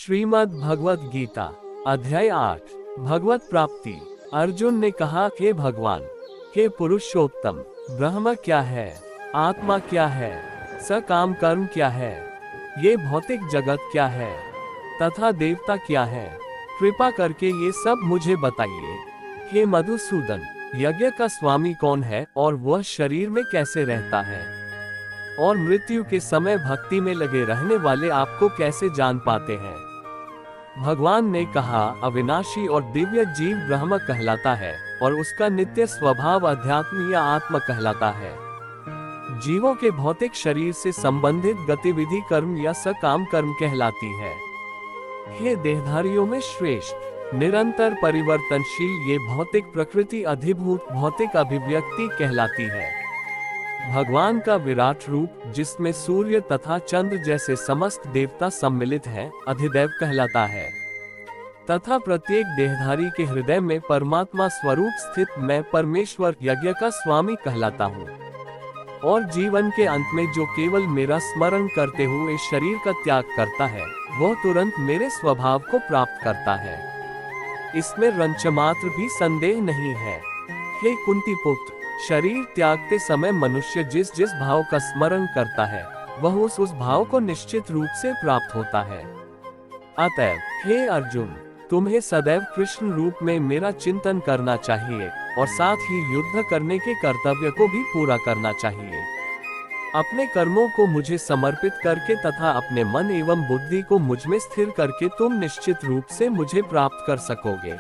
श्रीमद् भगवत गीता अध्याय 8 भगवत प्राप्ति। अर्जुन ने कहा, हे भगवान, हे पुरुषोत्तम, ब्रह्म क्या है, आत्मा क्या है, सकाम कर्म क्या है, ये भौतिक जगत क्या है, तथा देवता क्या है, कृपा करके ये सब मुझे बताइए। हे मधुसूदन, यज्ञ का स्वामी कौन है और वह शरीर में कैसे रहता है, और मृत्यु के समय भक्ति में लगे रहने वाले आपको कैसे जान पाते हैं। भगवान ने कहा, अविनाशी और दिव्य जीव ब्रह्म कहलाता है और उसका नित्य स्वभाव अध्यात्म या आत्म कहलाता है। जीवों के भौतिक शरीर से संबंधित गतिविधि कर्म या सकाम कर्म कहलाती है। हे देहधारियों में श्रेष्ठ, निरंतर परिवर्तनशील ये भौतिक प्रकृति अधिभूत भौतिक अभिव्यक्ति कहलाती है। भगवान का विराट रूप, जिसमें सूर्य तथा चंद्र जैसे समस्त देवता सम्मिलित हैं, अधिदैव कहलाता है। तथा प्रत्येक देहधारी के हृदय में परमात्मा स्वरूप स्थित मैं परमेश्वर यज्ञ का स्वामी कहलाता हूँ। और जीवन के अंत में जो केवल मेरा स्मरण करते हुए शरीर का त्याग करता है, वह तुरंत मेरे स्वभाव को प्राप्त करता है। इसमें रंचमात्र भी संदेह नहीं है। हे कुंती पुत्र, शरीर त्यागते समय मनुष्य जिस जिस भाव का स्मरण करता है, वह उस भाव को निश्चित रूप से प्राप्त होता है। अतएव हे अर्जुन, तुम्हें सदैव कृष्ण रूप में मेरा चिंतन करना चाहिए और साथ ही युद्ध करने के कर्तव्य को भी पूरा करना चाहिए। अपने कर्मों को मुझे समर्पित करके तथा अपने मन एवं बुद्धि को मुझ में स्थिर करके तुम निश्चित रूप से मुझे प्राप्त कर सकोगे।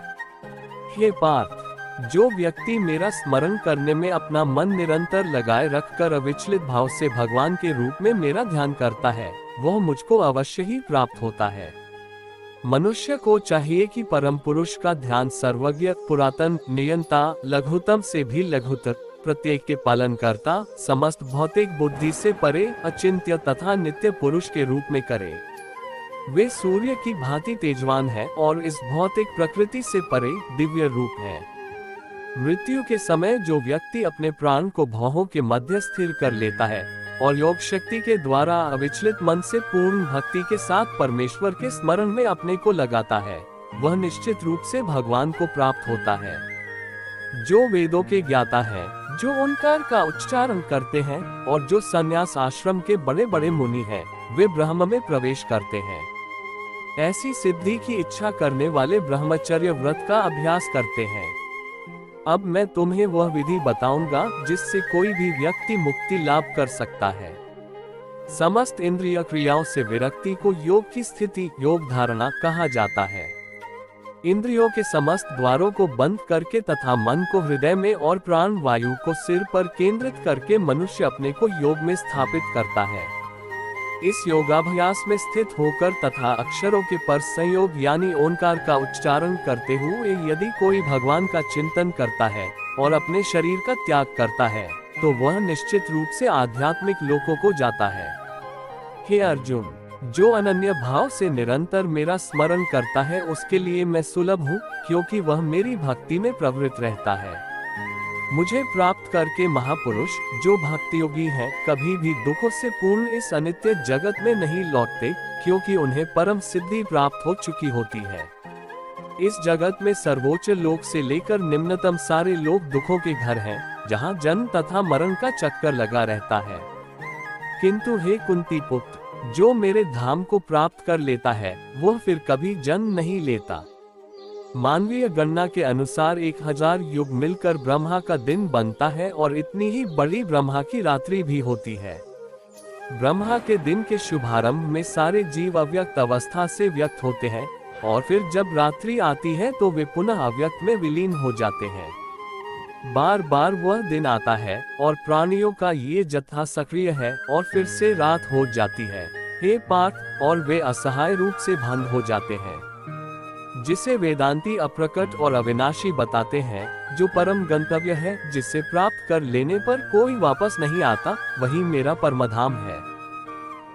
हे पार्थ, जो व्यक्ति मेरा स्मरण करने में अपना मन निरंतर लगाए रखकर अविचलित भाव से भगवान के रूप में मेरा ध्यान करता है, वह मुझको अवश्य ही प्राप्त होता है। मनुष्य को चाहिए कि परम पुरुष का ध्यान सर्वज्ञ, पुरातन, नियंता, लघुतम से भी लघुतर, प्रत्येक के पालन करता, समस्त भौतिक बुद्धि से परे, अचिंत्य तथा नित्य पुरुष के रूप में करे। वे सूर्य की भांति तेजवान है और इस भौतिक प्रकृति से परे दिव्य रूप है। मृत्यु के समय जो व्यक्ति अपने प्राण को भौहों के मध्य स्थिर कर लेता है और योग शक्ति के द्वारा अविचलित मन से पूर्ण भक्ति के साथ परमेश्वर के स्मरण में अपने को लगाता है, वह निश्चित रूप से भगवान को प्राप्त होता है। जो वेदों के ज्ञाता है, जो ओंकार का उच्चारण करते हैं और जो संन्यास आश्रम के बड़े बड़े मुनि हैं, वे ब्रह्म में प्रवेश करते हैं। ऐसी सिद्धि की इच्छा करने वाले ब्रह्मचर्य व्रत का अभ्यास करते हैं। अब मैं तुम्हें वह विधि बताऊंगा जिससे कोई भी व्यक्ति मुक्ति लाभ कर सकता है। समस्त इंद्रिय क्रियाओं से विरक्ति को योग की स्थिति, योग धारणा कहा जाता है। इंद्रियों के समस्त द्वारों को बंद करके तथा मन को हृदय में और प्राण वायु को सिर पर केंद्रित करके मनुष्य अपने को योग में स्थापित करता है। इस योगाभ्यास में स्थित होकर तथा अक्षरों के पर संयोग यानी ओंकार का उच्चारण करते हुए यदि कोई भगवान का चिंतन करता है और अपने शरीर का त्याग करता है, तो वह निश्चित रूप से आध्यात्मिक लोकों को जाता है। हे अर्जुन, जो अनन्य भाव से निरंतर मेरा स्मरण करता है, उसके लिए मैं सुलभ हूँ, क्योंकि वह मेरी भक्ति में प्रवृत्त रहता है। मुझे प्राप्त करके महापुरुष, जो भक्ति योगी हैं, कभी भी दुखों से पूर्ण इस अनित्य जगत में नहीं लौटते, क्योंकि उन्हें परम सिद्धि प्राप्त हो चुकी होती है। इस जगत में सर्वोच्च लोक से लेकर निम्नतम सारे लोक दुखों के घर हैं, जहां जन्म तथा मरण का चक्कर लगा रहता है। किंतु हे कुंती पुत्र, जो मेरे धाम को प्राप्त कर लेता है, वह फिर कभी जन्म नहीं लेता। मानवीय गणना के अनुसार 1000 युग मिलकर ब्रह्मा का दिन बनता है और इतनी ही बड़ी ब्रह्मा की रात्रि भी होती है। ब्रह्मा के दिन के शुभारंभ में सारे जीव अव्यक्त अवस्था से व्यक्त होते हैं और फिर जब रात्रि आती है तो वे पुनः अव्यक्त में विलीन हो जाते हैं। बार बार वह दिन आता है और प्राणियों का ये जत्था सक्रिय है और फिर से रात हो जाती है, हे पार्थ, और वे असहाय रूप से भंग हो जाते हैं। जिसे वेदांती अप्रकट और अविनाशी बताते हैं, जो परम गंतव्य है, जिसे प्राप्त कर लेने पर कोई वापस नहीं आता, वही मेरा परमधाम है।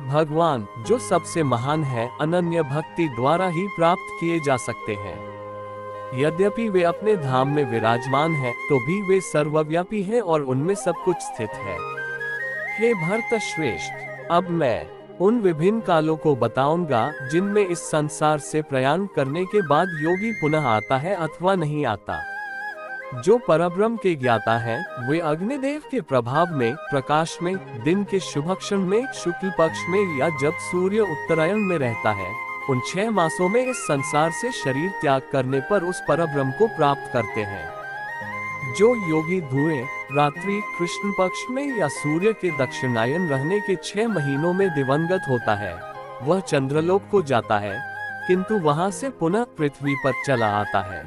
भगवान, जो सबसे महान है, अनन्य भक्ति द्वारा ही प्राप्त किए जा सकते हैं। यद्यपि वे अपने धाम में विराजमान हैं, तो भी वे सर्वव्यापी हैं और उनमें सब कुछ स्थित है। हे भरत श्रेष्ठ, अब मैं उन विभिन्न कालों को बताऊंगा जिनमें इस संसार से प्रयाण करने के बाद योगी पुनः आता है अथवा नहीं आता। जो परब्रह्म के ज्ञाता हैं, वे अग्निदेव के प्रभाव में, प्रकाश में, दिन के शुभक्षण में, शुक्ल पक्ष में या जब सूर्य उत्तरायण में रहता है, उन 6 मासों में इस संसार से शरीर त्याग करने पर उस परब्रह्म को प्राप्त करते हैं। जो योगी धुएं, रात्रि, कृष्ण पक्ष में या सूर्य के दक्षिणायन रहने के 6 महीनों में दिवंगत होता है, वह चंद्रलोक को जाता है, किंतु वहां से पुनः पृथ्वी पर चला आता है।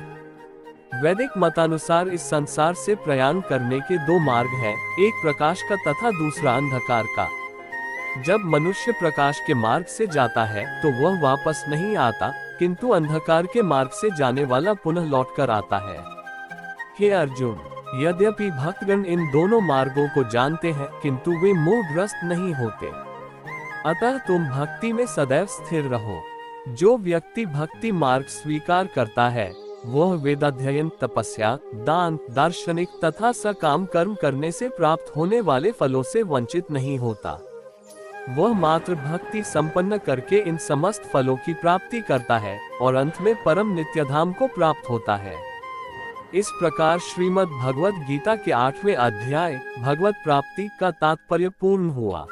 वैदिक मतानुसार इस संसार से प्रयाण करने के 2 मार्ग हैं, एक प्रकाश का तथा दूसरा अंधकार का। जब मनुष्य प्रकाश के मार्ग से जाता है तो वह वापस नहीं आता, किंतु अंधकार के मार्ग से जाने वाला पुनः लौटकर आता है। हे अर्जुन, यद्यपि भक्तगण इन दोनों मार्गों को जानते हैं, किंतु वे मोहग्रस्त नहीं होते। अतः तुम भक्ति में सदैव स्थिर रहो। जो व्यक्ति भक्ति मार्ग स्वीकार करता है, वह वेदाध्ययन, तपस्या, दान, दार्शनिक तथा सकाम कर्म करने से प्राप्त होने वाले फलों से वंचित नहीं होता। वह मात्र भक्ति संपन्न करके इन समस्त फलों की प्राप्ति करता है और अंत में परम नित्यधाम को प्राप्त होता है। इस प्रकार श्रीमद् भगवद गीता के 8वें अध्याय भगवत प्राप्ति का तात्पर्य पूर्ण हुआ।